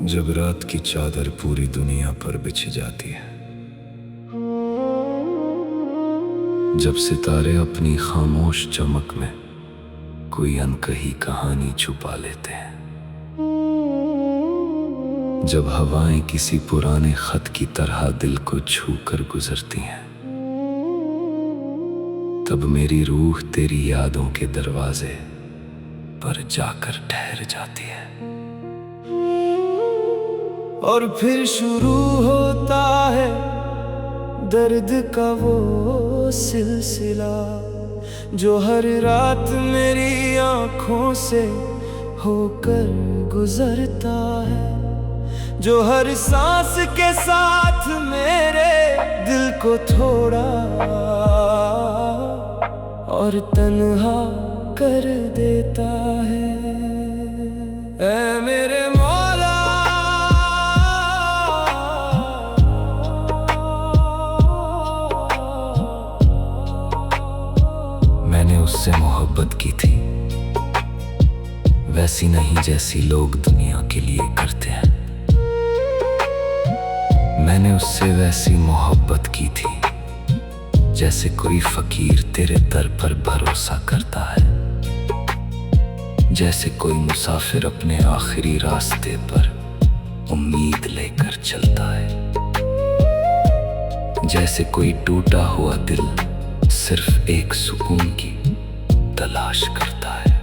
जब रात की चादर पूरी दुनिया पर बिछ जाती है, जब सितारे अपनी खामोश चमक में कोई अनकही कहानी छुपा लेते हैं, जब हवाएं किसी पुराने खत की तरह दिल को छू कर गुजरती हैं, तब मेरी रूह तेरी यादों के दरवाजे पर जाकर ठहर जाती है। और फिर शुरू होता है दर्द का वो सिलसिला, जो हर रात मेरी आँखों से होकर गुजरता है, जो हर सांस के साथ मेरे दिल को थोड़ा और तन्हा कर देता है। ऐ मेरे मौला, मैंने उससे मोहब्बत की थी, वैसी नहीं जैसी लोग दुनिया के लिए करते हैं। मैंने उससे वैसी मोहब्बत की थी जैसे कोई फकीर तेरे दर पर भरोसा करता है, जैसे कोई मुसाफिर अपने आखिरी रास्ते पर उम्मीद लेकर चलता है, जैसे कोई टूटा हुआ दिल सिर्फ एक सुकून की तलाश करता है।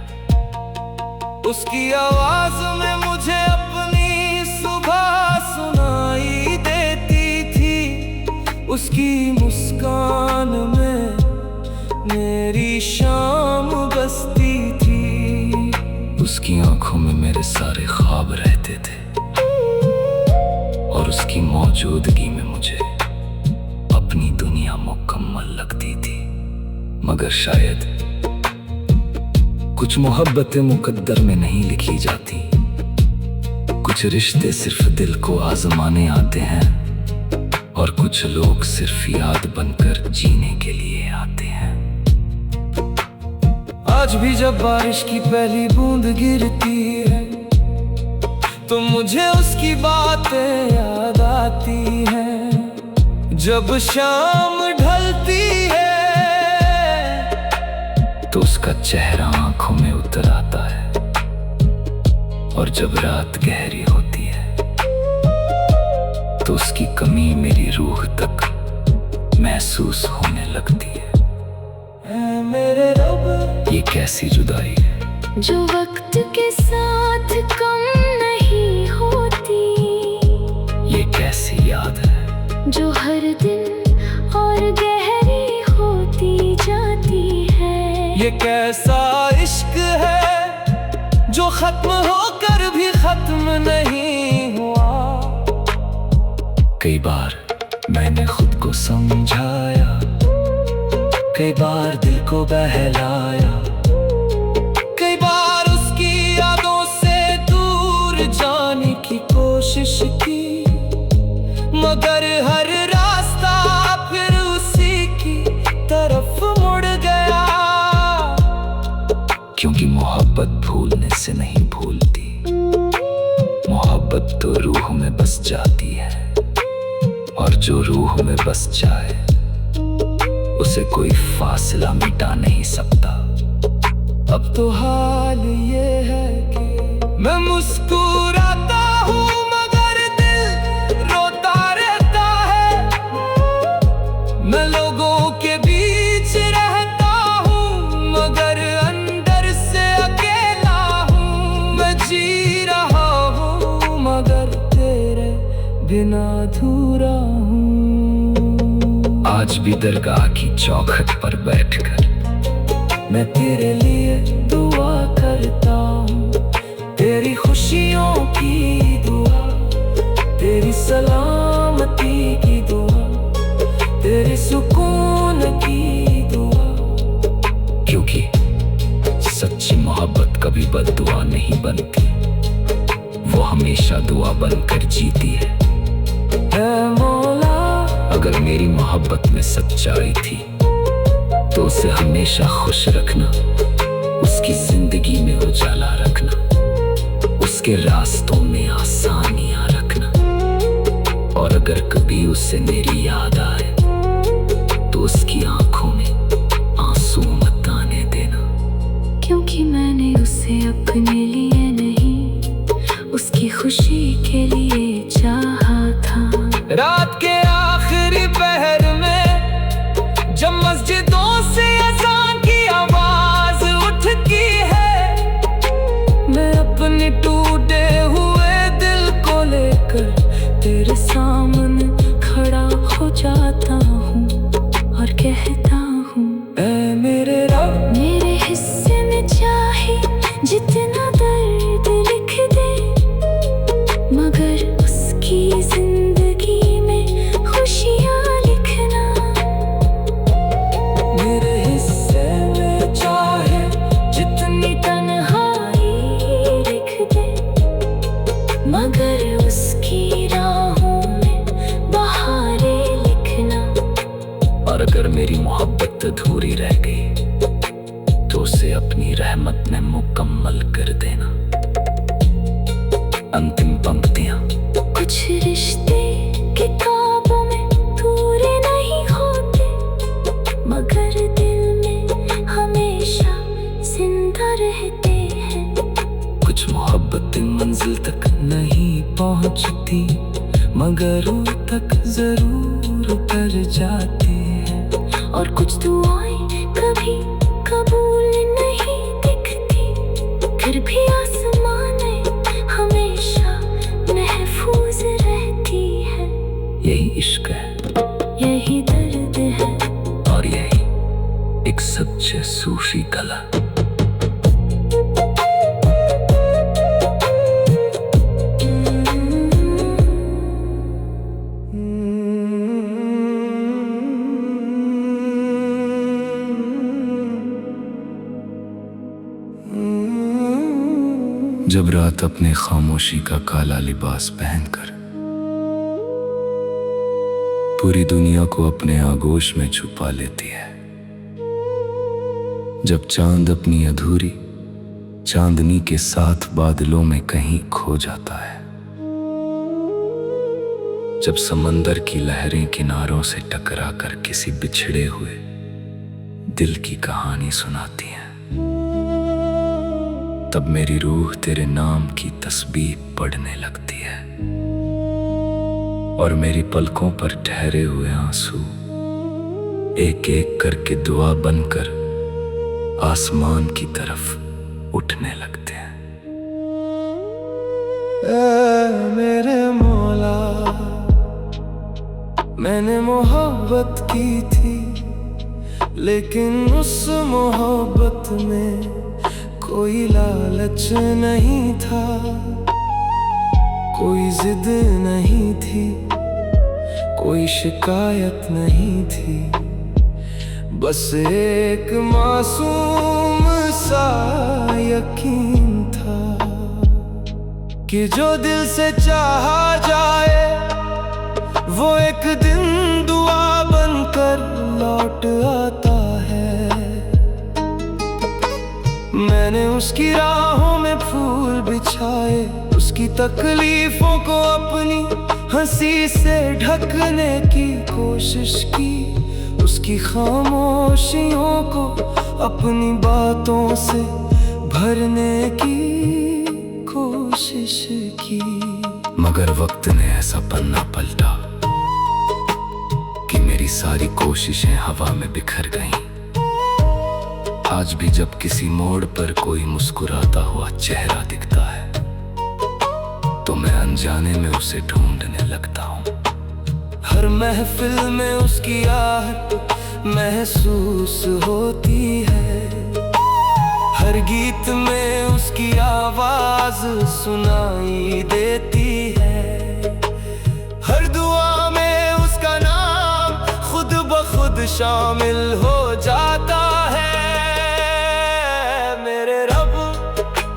उसकी आवाज में मुझे अपनी सुबह सुनाई देती थी, उसकी मुस्कान में मेरी शाम बसती थी, उसकी आंखों में मेरे सारे ख्वाब रहते थे, और उसकी मौजूदगी में मुझे अपनी दुनिया मुकम्मल लगती थी। मगर शायद कुछ मोहब्बतें मुकद्दर में नहीं लिखी जाती, कुछ रिश्ते सिर्फ दिल को आजमाने आते हैं, और कुछ लोग सिर्फ याद बनकर जीने के लिए आते हैं। आज भी जब बारिश की पहली बूंद गिरती है, तो मुझे उसकी बातें याद आती हैं। जब शाम ढलती है, तो उसका चेहरा आंखों में उतर आता है, और जब रात गहरी होती है, तो उसकी कमी मेरी रूह तक महसूस होने लगती है। ऐ मेरे रब, ये कैसी जुदाई है जो वक्त के साथ कम नहीं होती, ये कैसी याद है जो हर दिन और गहरी होती जाती है। ये कैसा इश्क है जो खत्म होकर भी खत्म नहीं हुआ। कई बार मैंने खुद को समझाया, कई बार दिल को बहलाया, कई बार उसकी यादों से दूर जाने की कोशिश की, मगर हर रास्ता फिर उसी की तरफ मुड़ गया। क्योंकि मोहब्बत भूलने से नहीं भूलती, मोहब्बत तो रूह में बस जाती है, और जो रूह में बस जाए उसे कोई फासला मिटा नहीं सकता। अब तो हाल ये है कि मैं मुस्कुराता हूँ मगर दिल रोता रहता है। मैं लोगों के बीच रहता हूँ मगर अंदर से अकेला हूँ। मैं जी रहा हूँ मगर तेरे बिना अधूरा हूँ। आज भी दरगाह की चौखट पर बैठकर मैं तेरे लिए दुआ करता हूँ, तेरी खुशियों की दुआ, तेरी सलामती की दुआ, तेरे सुकून की दुआ। क्योंकि सच्ची मोहब्बत कभी बद्दुआ नहीं बनती, वो हमेशा दुआ बनकर जीती है। ऐ मौला, अगर मेरी मोहब्बत में सच्चाई थी तो उसे हमेशा खुश रखना, उसकी जिंदगी में उजाला रखना, उसके रास्तों में आसानियां रखना। और अगर कभी उससे मेरी याद आए तो उसकी आंखों में आंसू मत आने देना। क्योंकि मैंने उसे अपने लिए नहीं, उसकी खुशी के लिए चाहा था। रात के आखिरी पहर में जब मस्जिदों से अज़ान की आवाज उठती है, मैं अपने टूटे हुए दिल को लेकर तेरे सामने खड़ा हो जाता हूँ और कहता हूँ, ऐ मेरे रब, मेरे हिस्से में चाहे जितना दर्द लिख दे, मगर उसकी जिंदगी में खुशियाँ लिखना। मेरे हिस्से में चाहे जितनी तन्हाई लिख दे, मगर उसकी राहों में बहारें लिखना। और अगर मेरी मोहब्बत अधूरी रह गई तो उसे अपनी रहमत में मुकम्मल कर देना। अंतिम पंक्तियां। कुछ रिश्ते किताबों में पूरे नहीं होते, मगर दिल में हमेशा जिंदा रहते हैं। कुछ मोहब्बतें मंजिल तक नहीं पहुंचती, मगर वो तक जरूर उतर जाती हैं। और कुछ दुआएं कभी कबूल नहीं दिखती, फिर भी आसमान में हमेशा महफूज रहती है। यही इश्क है, यही दर्द है, और यही एक सच्चे सूफी कला। जब रात अपने खामोशी का काला लिबास पहनकर पूरी दुनिया को अपने आगोश में छुपा लेती है, जब चांद अपनी अधूरी चांदनी के साथ बादलों में कहीं खो जाता है, जब समंदर की लहरें किनारों से टकराकर किसी बिछड़े हुए दिल की कहानी सुनाती हैं, तब मेरी रूह तेरे नाम की तस्बीह पढ़ने लगती है। और मेरी पलकों पर ठहरे हुए आंसू एक एक करके दुआ बनकर आसमान की तरफ उठने लगते हैं। ऐ मेरे मौला, मैंने मोहब्बत की थी, लेकिन उस मोहब्बत में कोई लालच नहीं था, कोई जिद नहीं थी, कोई शिकायत नहीं थी। बस एक मासूम सा यकीन था कि जो दिल से चाहा जाए वो एक दिन दुआ बनकर लौट आता है। मैंने उसकी राहों में फूल बिछाए, उसकी तकलीफों को अपनी हंसी से ढकने की कोशिश की, उसकी खामोशियों को अपनी बातों से भरने की कोशिश की। मगर वक्त ने ऐसा पन्ना पलटा कि मेरी सारी कोशिशें हवा में बिखर गईं। आज भी जब किसी मोड़ पर कोई मुस्कुराता हुआ चेहरा दिखता है तो मैं अनजाने में उसे ढूंढने लगता हूँ। हर महफिल में उसकी आहट महसूस होती है, हर गीत में उसकी आवाज सुनाई देती है, हर दुआ में उसका नाम खुद ब खुद शामिल हो जाता है। मेरे रब,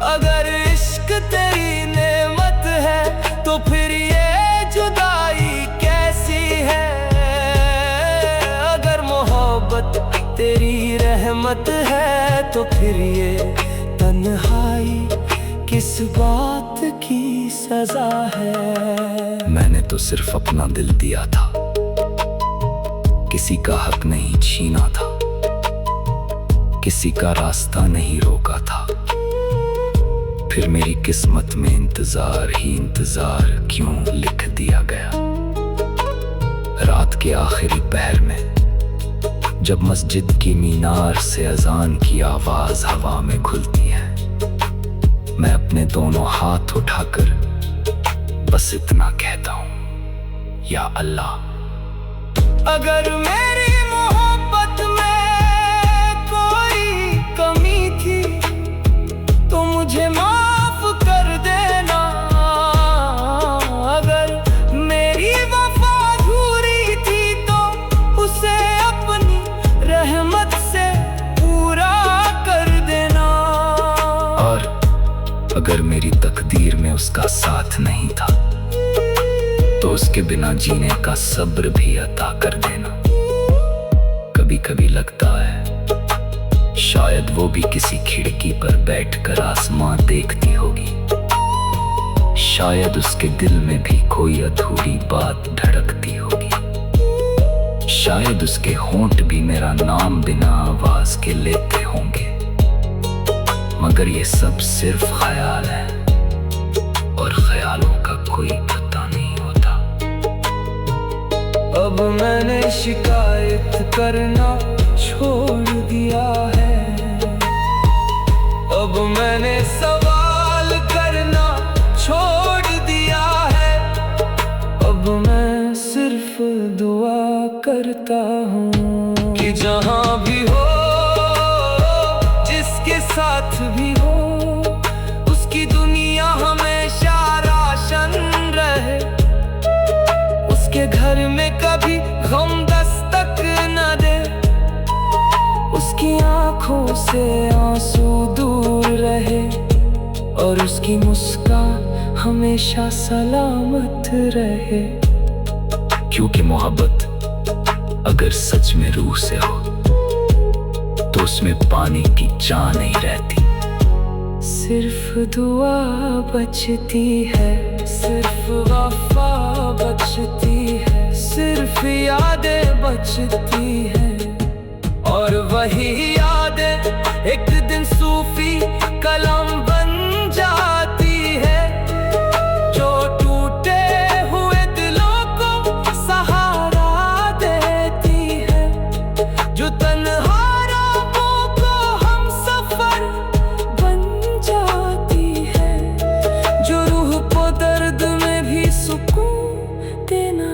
अगर इश्क तेरी नेमत है तो फिर ये जुदाई कैसी है, अगर मोहब्बत तेरी रहमत है तो फिर ये तन्हाई किस बात की। सजा है। मैंने तो सिर्फ अपना दिल दिया था, किसी का हक नहीं छीना था, किसी का रास्ता नहीं रोका था। फिर मेरी किस्मत में इंतजार ही इंतजार क्यों लिख दिया गया। रात के आखिरी पहर में जब मस्जिद की मीनार से अजान की आवाज हवा में खुलती है, मैं अपने दोनों हाथ उठाकर बस इतना कहता हूं, या अल्लाह। अगर मेरी मोहब्बत में कोई कमी थी तो मुझे माफ कर देना। अगर मेरी वफा अधूरी थी तो उसे अपनी रहमत से पूरा कर देना। और अगर मेरी तकदीर में उसका साथ नहीं था तो उसके बिना जीने का सब्र भी अता कर देना। कभी कभी लगता है शायद वो भी किसी खिड़की पर बैठकर आसमां देखती होगी। शायद उसके दिल में भी कोई अधूरी बात धड़कती होगी। शायद उसके होंठ भी मेरा नाम बिना आवाज के लेते होंगे। मगर ये सब सिर्फ ख्याल है और ख्यालों का कोई पता नहीं होता। अब मैंने शिकायत करना छोड़ दिया है। अब मैंने सवाल करना छोड़ दिया है। अब मैं सिर्फ दुआ करता हूँ कि जहाँ भी हो, जिसके साथ भी हो, उसकी दुनिया हमेशा रोशन रहे। उसके घर में कभी गम दस्तक न दे। उसकी आंखों से आंसू दूर रहे और उसकी मुस्कान हमेशा सलामत रहे। क्योंकि मोहब्बत अगर सच में रूह से हो तो उसमें पानी की चाह नहीं रहती। सिर्फ दुआ बचती है, सिर्फ वफा बचती है, सिर्फ यादें बचती हैं। और वही यादें एक दिन सूफी कलम बन जाती है, जो टूटे हुए दिलों को सहारा देती है, जो तन्हा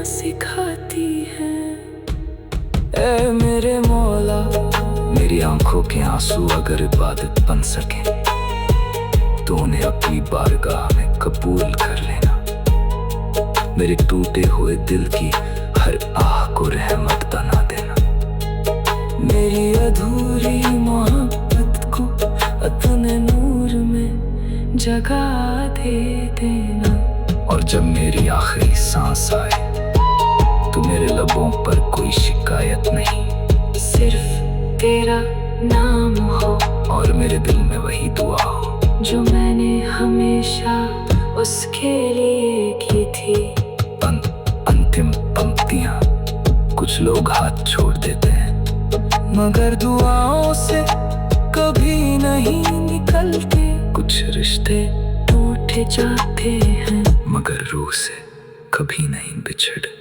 सिखाती है। ऐ मेरे मौला, मेरी आंखों के आंसू अगर इबादत बन सके तो उन्हें अपनी बारगाह में कबूल कर लेना। मेरे टूटे हुए दिल की हर आह को रहमत बना देना। मेरी अधूरी मोहब्बत को अपने नूर में जगा दे देना। और जब मेरी आखिरी सांस आए तो मेरे लबों पर कोई शिकायत नहीं, सिर्फ तेरा नाम हो और मेरे दिल में वही दुआ हो जो मैंने हमेशा उसके लिए की थी। अंतिम पंक्तियां कुछ लोग हाथ छोड़ देते हैं, मगर दुआओं से कभी नहीं निकलते। कुछ रिश्ते टूट जाते हैं मगर रूह से कभी नहीं बिछड़े।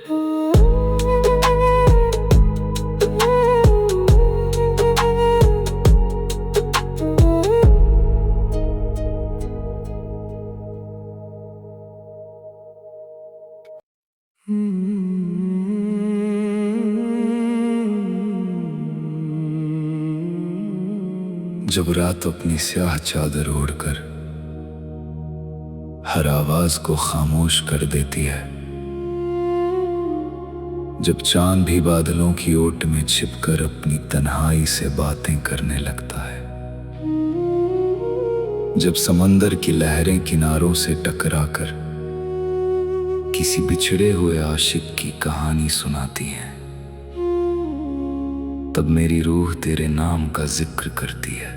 जब रात अपनी स्याह चादर ओढ़कर हर आवाज को खामोश कर देती है, जब चांद भी बादलों की ओट में छिपकर अपनी तन्हाई से बातें करने लगता है, जब समंदर की लहरें किनारों से टकराकर किसी बिछड़े हुए आशिक की कहानी सुनाती हैं, तब मेरी रूह तेरे नाम का जिक्र करती है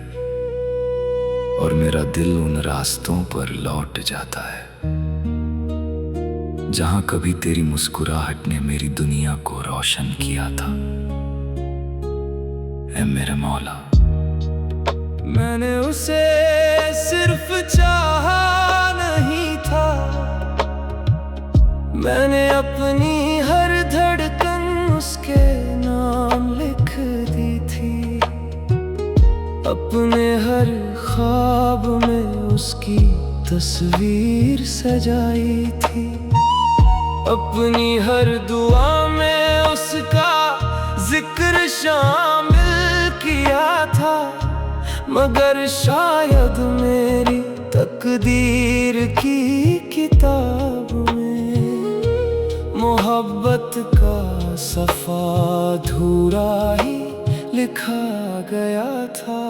और मेरा दिल उन रास्तों पर लौट जाता है जहां कभी तेरी मुस्कुराहट ने मेरी दुनिया को रोशन किया था। ऐ मेरे मौला, मैंने उसे सिर्फ चाहा नहीं था, मैंने अपनी हर धड़कन उसके नाम लिख दी थी। अपने हर ख्वाब में उसकी तस्वीर सजाई थी। अपनी हर दुआ में उसका जिक्र शामिल किया था। मगर शायद मेरी तकदीर की किताब में मोहब्बत का सफ़ा अधूरा ही लिखा गया था।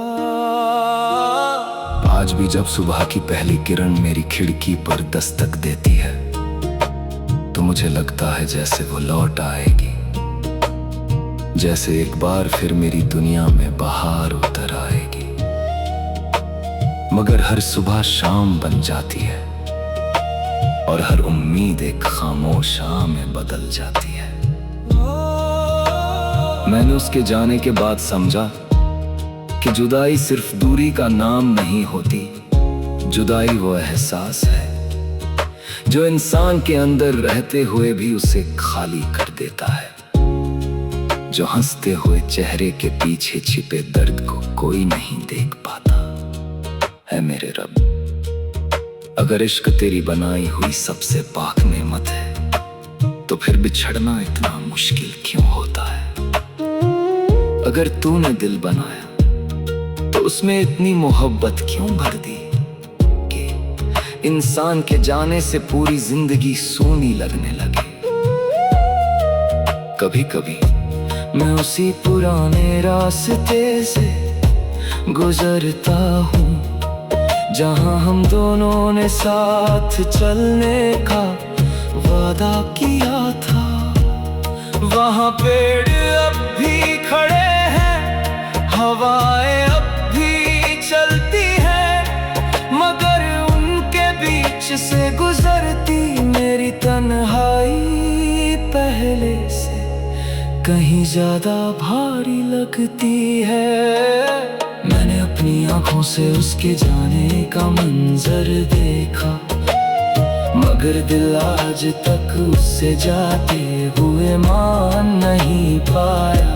आज भी जब सुबह की पहली किरण मेरी खिड़की पर दस्तक देती है तो मुझे लगता है जैसे वो लौट आएगी, जैसे एक बार फिर मेरी दुनिया में बहार उतर आएगी। मगर हर सुबह शाम बन जाती है और हर उम्मीद एक खामोश आह में बदल जाती है। मैंने उसके जाने के बाद समझा कि जुदाई सिर्फ दूरी का नाम नहीं होती। जुदाई वो एहसास है जो इंसान के अंदर रहते हुए भी उसे खाली कर देता है, जो हंसते हुए चेहरे के पीछे छिपे दर्द को कोई नहीं देख पाता। है मेरे रब, अगर इश्क तेरी बनाई हुई सबसे पाक नेमत है तो फिर बिछड़ना इतना मुश्किल क्यों होता है? अगर तूने दिल बनाया तो उसमें इतनी मोहब्बत क्यों भर दी कि इंसान के जाने से पूरी जिंदगी सूनी लगने लगे। कभी कभी मैं उसी पुराने रास्ते से गुजरता हूँ जहाँ हम दोनों ने साथ चलने का वादा किया था। वहाँ पेड़ अब भी खड़े हैं, हवाएं अब भी चलती हैं, मगर उनके बीच से गुजरती मेरी तन्हाई पहले से कहीं ज्यादा भारी लगती है। मैंने अपनी आंखों से उसके जाने का मंजर देखा, मगर दिल आज तक उससे जाते हुए मान नहीं पाया।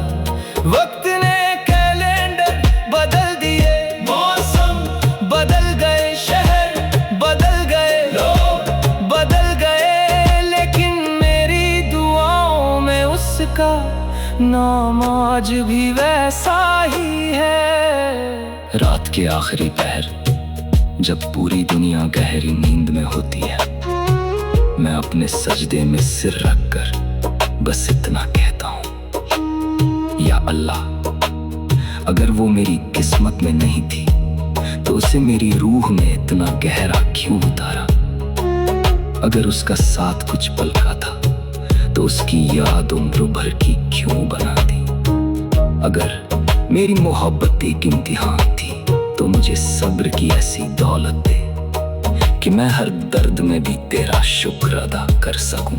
वक्त ने कैलेंडर बदल दिए, मौसम बदल गए, शहर बदल गए, लोग बदल गए, लेकिन मेरी दुआओं में उसका नाम आज भी वैसा ही है। रात के आखिरी पहर जब पूरी दुनिया गहरी नींद में होती है, मैं अपने सजदे में सिर रखकर बस इतना कहता हूँ, या अल्लाह, अगर वो मेरी किस्मत में नहीं थी तो उसे मेरी रूह में इतना गहरा क्यों उतारा? अगर उसका साथ कुछ पल का था तो उसकी याद उम्र भर की क्यों बना दी? अगर मेरी मोहब्बत एक इम्तिहान थी तो मुझे सब्र की ऐसी दौलत दे कि मैं हर दर्द में भी तेरा शुक्र अदा कर सकूं।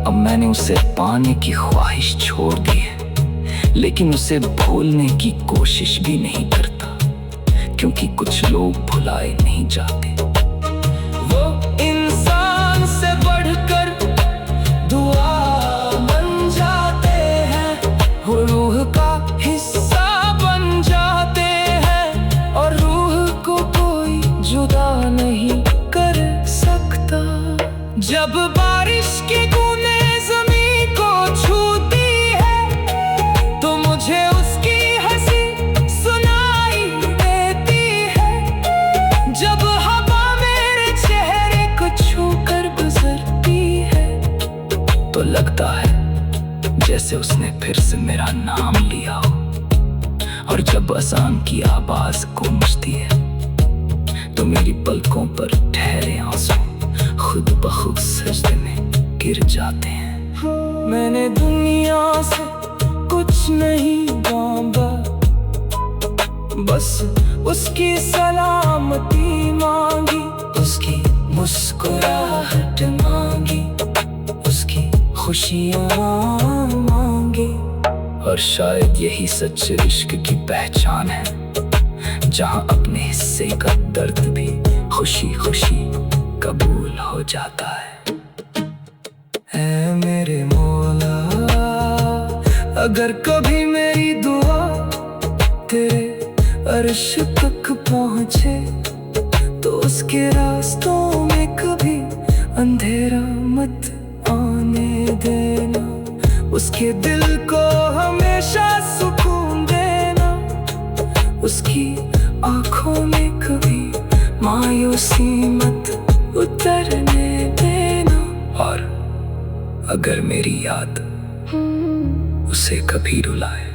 अब मैंने उसे पाने की ख्वाहिश छोड़ दी है, लेकिन उसे भूलने की कोशिश भी नहीं करता, क्योंकि कुछ लोग भुलाए नहीं जाते। वो इंसान से बढ़कर दुआ बन जाते हैं, वो रूह का हिस्सा बन जाते हैं, और रूह को कोई जुदा नहीं कर सकता। जब बारिश की बूंदें ज़मीन को छूती है तो मुझे उसकी हंसी सुनाई देती है। जब हवा मेरे चेहरे को छूकर गुजरती है तो लगता है जैसे उसने फिर से मेरा नाम लिया हो। और जब अज़ान की आवाज गूंजती है तो मेरी पलकों पर ठहरे आंसू खुद ब खुद सजदे में गिर जाते हैं। मैंने दुनिया से कुछ नहीं मांगा, बस उसकी सलामती मांगी, उसकी मुस्कुराहट मांगी। खुशियाँ मांगी। और शायद यही सच्चे इश्क की पहचान है, जहाँ अपने हिस्से का दर्द भी खुशी खुशी कबूल हो जाता है। ऐ मेरे मौला, अगर कभी मेरी दुआ तेरे अर्श तक पहुँचे, तो उसके रास्तों में कभी अंधेरा मत आने देना। उसके दिल को हमेशा सुकून देना, उसकी आँखों में कभी मायूसी मत उतरने देना। और अगर मेरी याद उसे कभी रुलाए,